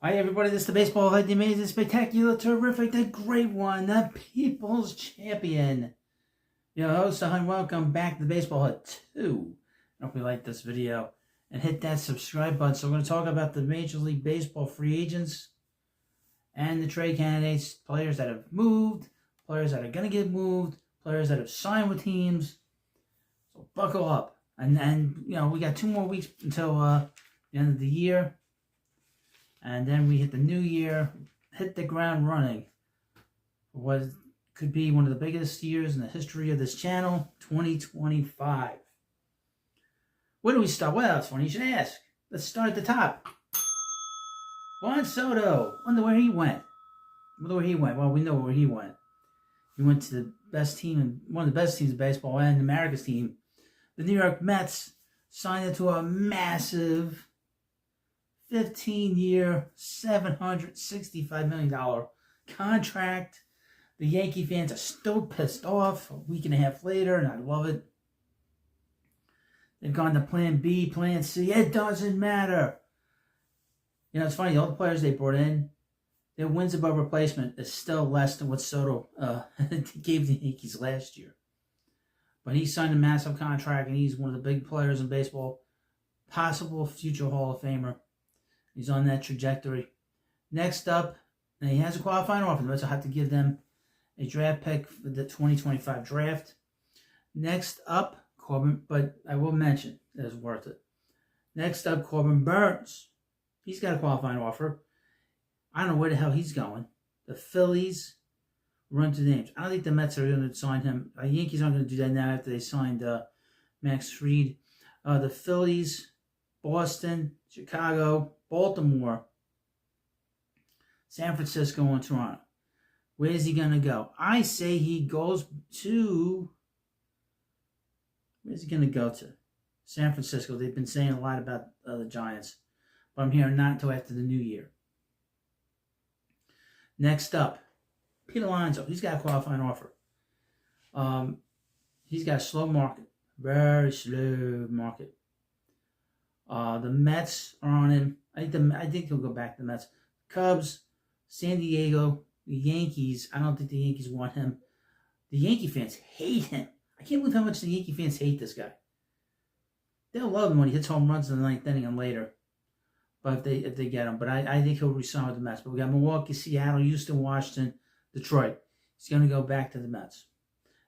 Hi everybody, this is the baseball head, the amazing, spectacular, terrific, the great one, the people's champion. Your host, and welcome back to the Baseball Head 2. I hope you like this video and hit that subscribe button. So we're going to talk about the Major League Baseball free agents and the trade candidates, players that have moved, players that are going to get moved, players that have signed with teams. So buckle up. And you know, we got 2 more weeks until the end of the year. And then we hit the new year, hit the ground running. What could be one of the biggest years in the history of this channel, 2025. Where do we start? Well, it's funny you should ask. Let's start at the top. Juan Soto. Wonder where he went. Well, we know where he went. He went to the best team, one of the best teams in baseball, and America's team. The New York Mets signed into a massive 15-year, $765 million contract. The Yankee fans are still pissed off a week and a half later, and I love it. They've gone to plan B, plan C. It doesn't matter. You know, it's funny, all the players they brought in, their wins above replacement is still less than what Soto gave the Yankees last year. But he signed a massive contract, and he's one of the big players in baseball, possible future Hall of Famer. He's on that trajectory. Next up, and he has a qualifying offer. The Mets will have to give them a draft pick for the 2025 draft. Next up, Corbin, but I will mention it's worth it. Next up, Corbin Burns. He's got a qualifying offer. I don't know where the hell he's going. The Phillies run to the names. I don't think the Mets are going to sign him. The Yankees aren't going to do that now after they signed Max Fried. The Phillies, Boston, Chicago, Baltimore, San Francisco, and Toronto. Where's he going to go? I say he goes to... Where's he going to go to? San Francisco. They've been saying a lot about the Giants. But I'm hearing not until after the new year. Next up, Pete Alonso. He's got a qualifying offer. He's got a slow market. Very slow market. The Mets are on him. I think he'll go back to the Mets. Cubs, San Diego, the Yankees. I don't think the Yankees want him. The Yankee fans hate him. I can't believe how much the Yankee fans hate this guy. They'll love him when he hits home runs in the 9th inning and later. But if they get him. But I think he'll resign with the Mets. But we got Milwaukee, Seattle, Houston, Washington, Detroit. He's going to go back to the Mets.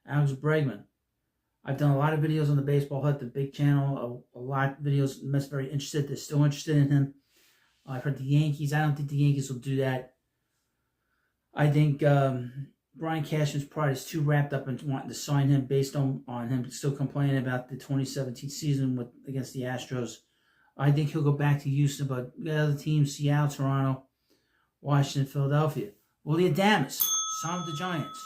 Alex Bregman. I've done a lot of videos on the Baseball Hut, the big channel, a lot of videos. The Mets very interested. They're still interested in him. I've heard the Yankees. I don't think the Yankees will do that. I think Brian Cashman's pride is too wrapped up in wanting to sign him based on him still complaining about the 2017 season against the Astros. I think he'll go back to Houston, but the other teams, Seattle, Toronto, Washington, Philadelphia. Willie Adames, signed with the Giants.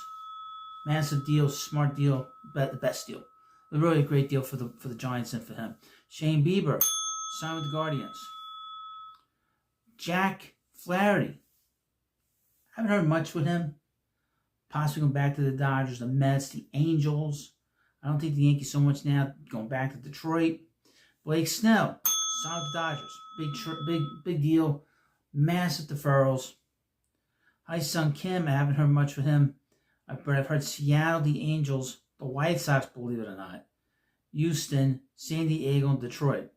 Massive deal, smart deal, the best deal. A really great deal for the Giants and for him. Shane Bieber, signed with the Guardians. Jack Flaherty. Haven't heard much with him. Possibly going back to the Dodgers, the Mets, the Angels. I don't think the Yankees so much now. Going back to Detroit. Blake Snell, signed with the Dodgers. Big deal. Massive deferrals. Hyun-Sung Kim, I haven't heard much with him. But I've heard Seattle, the Angels, the White Sox, believe it or not, Houston, San Diego, and Detroit.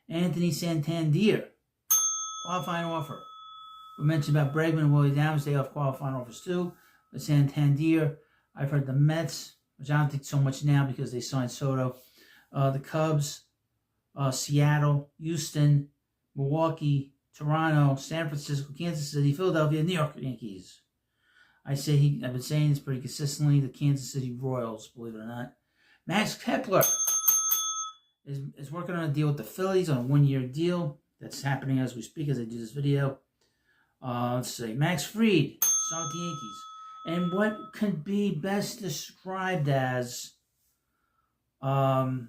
Anthony Santander, qualifying offer. We mentioned about Bregman and Willie Adames. They have qualifying offers too. But Santander, I've heard the Mets, which I don't think so much now because they signed Soto. The Cubs, Seattle, Houston, Milwaukee, Toronto, San Francisco, Kansas City, Philadelphia, New York Yankees. I've been saying this pretty consistently, the Kansas City Royals, believe it or not. Max Kepler is working on a deal with the Phillies on a 1-year deal. That's happening as we speak, as I do this video. Let's see. Max Fried, signed with the Yankees. And what could be best described as, overpay.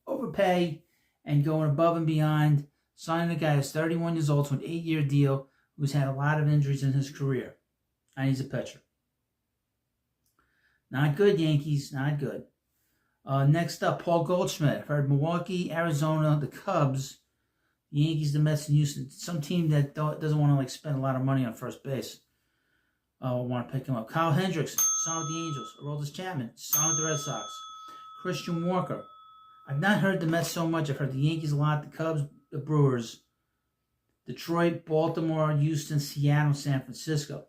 Overpay and going above and beyond. Signing a guy who's 31 years old to an 8-year deal, who's had a lot of injuries in his career. And he's a pitcher. Not good, Yankees. Not good. Next up, Paul Goldschmidt. I've heard Milwaukee, Arizona, the Cubs, The Yankees, the Mets, and Houston. Some team that doesn't want to spend a lot of money on first base. Want to pick him up. Kyle Hendricks, signed with the Angels. Aroldis Chapman, signed with the Red Sox. Christian Walker. I've not heard the Mets so much. I've heard the Yankees a lot, the Cubs, the Brewers, Detroit, Baltimore, Houston, Seattle, San Francisco.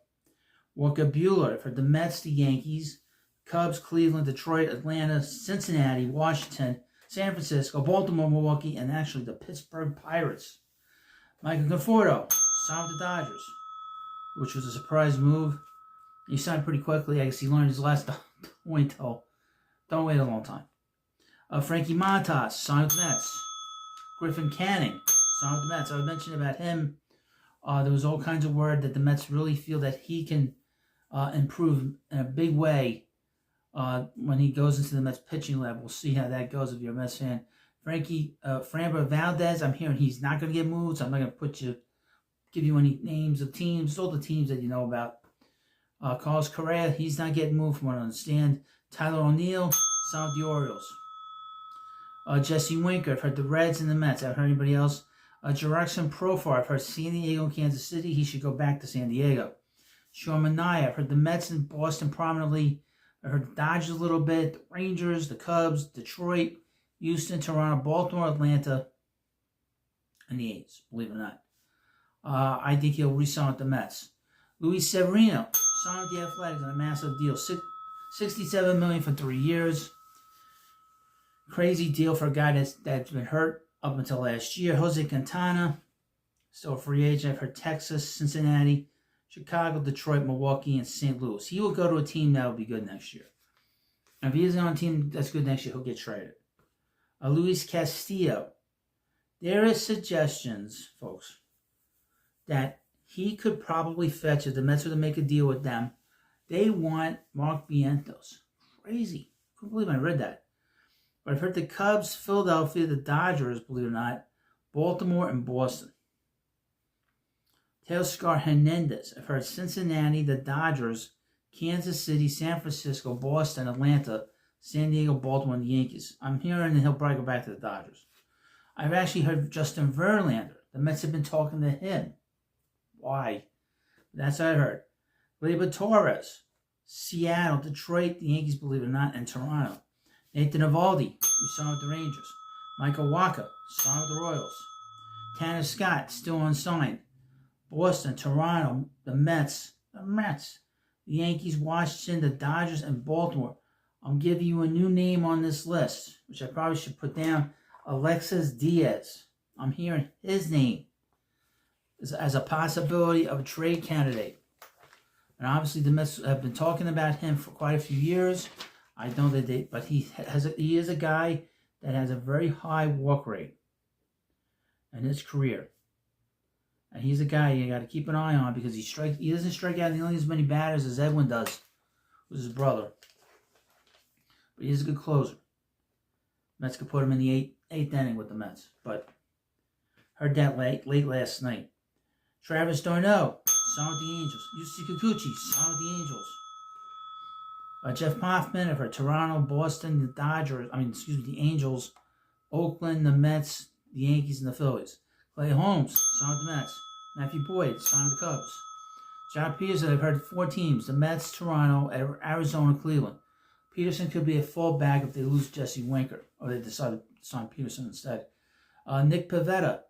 Walker Buehler. I've heard the Mets, the Yankees, Cubs, Cleveland, Detroit, Atlanta, Cincinnati, Washington, San Francisco, Baltimore, Milwaukee, and actually the Pittsburgh Pirates. Michael Conforto, signed with the Dodgers, which was a surprise move. He signed pretty quickly. I guess he learned his last point, though. Don't wait a long time. Frankie Montas, signed with the Mets. Griffin Canning, signed with the Mets. I was mentioning about him. There was all kinds of word that the Mets really feel that he can improve in a big way when he goes into the Mets pitching lab. We'll see how that goes if you're a Mets fan. Framber Valdez, I'm hearing he's not going to get moved, so I'm not going to give you any names of teams. It's all the teams that you know about. Carlos Correa, he's not getting moved from what I understand. Tyler O'Neill, signed with the Orioles. Jesse Winker, I've heard the Reds and the Mets. I haven't heard anybody else. Jurickson Profar, I've heard San Diego and Kansas City. He should go back to San Diego. Sean Manaea, I've heard the Mets and Boston prominently. I've heard the Dodgers a little bit, the Rangers, the Cubs, Detroit, Houston, Toronto, Baltimore, Atlanta, and the A's, believe it or not. I think he'll re-sign with the Mets. Luis Severino, signed with the Athletics on a massive deal. $67 million for 3 years. Crazy deal for a guy that's been hurt up until last year. Jose Quintana, still a free agent. I've heard Texas, Cincinnati, Chicago, Detroit, Milwaukee, and St. Louis. He will go to a team that will be good next year. And if he isn't on a team that's good next year, he'll get traded. Luis Castillo. There is suggestions, folks, that he could probably fetch, if the Mets were to make a deal with them, they want Mark Vientos. Crazy. Couldn't believe I read that. But I've heard the Cubs, Philadelphia, the Dodgers, believe it or not, Baltimore, and Boston. Teoscar Hernandez. I've heard Cincinnati, the Dodgers, Kansas City, San Francisco, Boston, Atlanta, San Diego, Baltimore, and the Yankees. I'm hearing that he'll probably go back to the Dodgers. I've actually heard Justin Verlander. The Mets have been talking to him. Why? That's what I heard. Gleyber Torres, Seattle, Detroit, the Yankees, believe it or not, and Toronto. Nathan Eovaldi, who signed with the Rangers. Michael Wacha, signed with the Royals. Tanner Scott, still unsigned. Boston, Toronto, the Mets, the Yankees, Washington, the Dodgers, and Baltimore. I'm giving you a new name on this list, which I probably should put down. Alexis Diaz. I'm hearing his name as a possibility of a trade candidate. And obviously the Mets have been talking about him for quite a few years. I know that but he is a guy that has a very high walk rate in his career. And he's a guy you got to keep an eye on because he doesn't strike out nearly as many batters as Edwin does, who's his brother. But he's a good closer. Mets could put him in the eighth inning with the Mets. But heard that late last night. Travis d'Arnaud, signed with the Angels. Yusei Kikuchi, signed with the Angels. Jeff Hoffman for Toronto, Boston, the Angels, Oakland, the Mets, the Yankees, and the Phillies. Clay Holmes, signed with the Mets. Matthew Boyd, signed with the Cubs. John Peterson, I've heard 4 teams. The Mets, Toronto, Arizona, Cleveland. Peterson could be a fallback if they lose Jesse Winker, or they decide to sign Peterson instead. Nick Pivetta,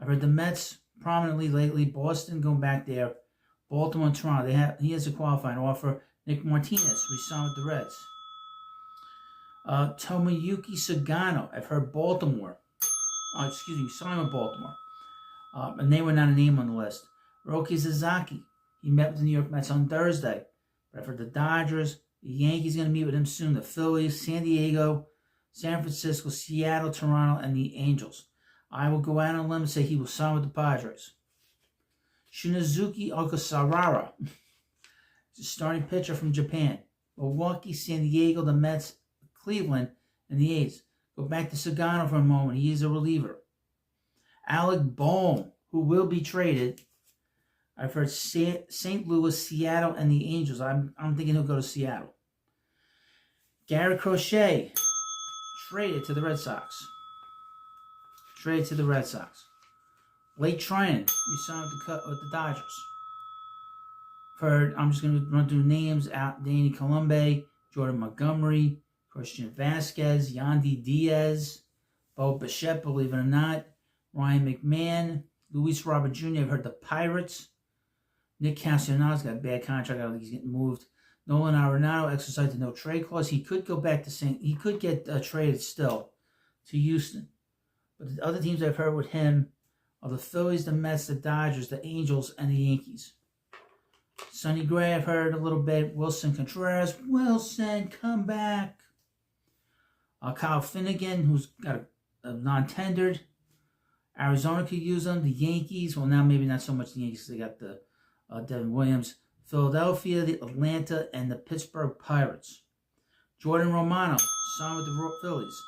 I've heard the Mets prominently lately. Boston going back there. Baltimore and Toronto. He has a qualifying offer. Nick Martinez, re-signed with the Reds. Tomoyuki Sagano, I've heard Baltimore. Signed with Baltimore. And they were not a name on the list. Roki Sasaki, he met with the New York Mets on Thursday. But I've heard the Dodgers, the Yankees going to meet with him soon, the Phillies, San Diego, San Francisco, Seattle, Toronto, and the Angels. I will go out on a limb and say he will sign with the Padres. Shinazuki Okasarara, a starting pitcher from Japan. Milwaukee, San Diego, the Mets, Cleveland, and the A's. Go back to Sagano for a moment. He is a reliever. Alec Bohm, who will be traded. I've heard St. Louis, Seattle, and the Angels. I'm thinking he'll go to Seattle. Garrett Crochet, traded to the Red Sox. Blake Trinan, we signed with the Dodgers. I'm just going to run through names out. Danny Colombe, Jordan Montgomery, Christian Vasquez, Yandy Diaz, Bo Bichette, believe it or not, Ryan McMahon, Luis Robert Jr., I've heard the Pirates. Nick Castellanos got a bad contract. I think he's getting moved. Nolan Arenado exercised the no trade clause. He could go back to he could get traded still to Houston. But the other teams I've heard with him are the Phillies, the Mets, the Dodgers, the Angels, and the Yankees. Sonny Gray, I've heard a little bit. Wilson Contreras. Wilson, come back. Kyle Finnegan, who's got a non-tendered. Arizona could use them. The Yankees, well, now maybe not so much the Yankees. They got the Devin Williams. Philadelphia, the Atlanta, and the Pittsburgh Pirates. Jordan Romano signed with the Phillies.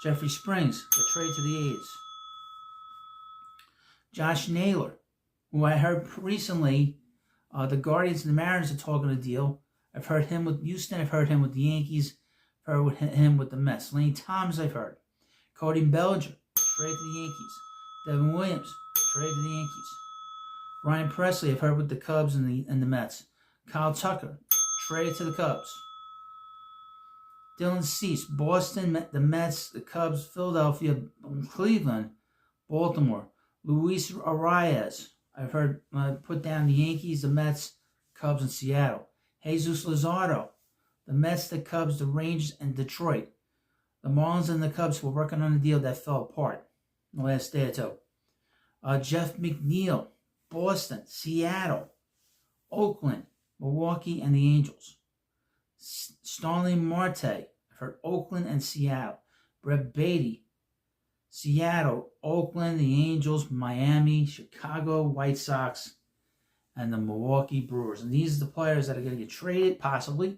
Jeffrey Springs got traded to the A's. Josh Naylor, who I heard recently, the Guardians and the Mariners are talking a deal. I've heard him with Houston. I've heard him with the Yankees. I've heard him with the Mets. Lane Thomas, I've heard. Cody Bellinger, traded to the Yankees. Devin Williams, traded to the Yankees. Ryan Presley, I've heard with the Cubs and the Mets. Kyle Tucker, traded to the Cubs. Dylan Cease, Boston, the Mets, the Cubs, Philadelphia, Cleveland, Baltimore. Luis Arias, I've heard put down the Yankees, the Mets, Cubs, and Seattle. Jesus Luzardo, the Mets, the Cubs, the Rangers, and Detroit. The Marlins and the Cubs were working on a deal that fell apart in the last day or two. Jeff McNeil, Boston, Seattle, Oakland, Milwaukee, and the Angels. Starling Marte, I've heard Oakland and Seattle. Brett Beatty, Seattle, Oakland, the Angels, Miami, Chicago, White Sox, and the Milwaukee Brewers. And these are the players that are going to get traded, possibly.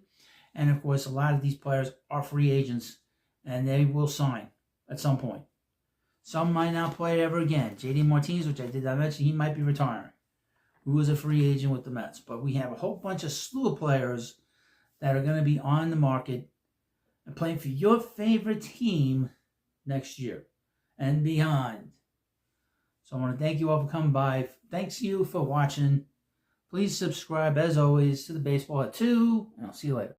And, of course, a lot of these players are free agents, and they will sign at some point. Some might not play ever again. J.D. Martinez, which I did not mention, he might be retiring, who is a free agent with the Mets. But we have a whole bunch of slew of players that are going to be on the market and playing for your favorite team next year and beyond. So I want to thank you all for coming by. Thanks you for watching. Please subscribe, as always, to the Baseball at 2, and I'll see you later.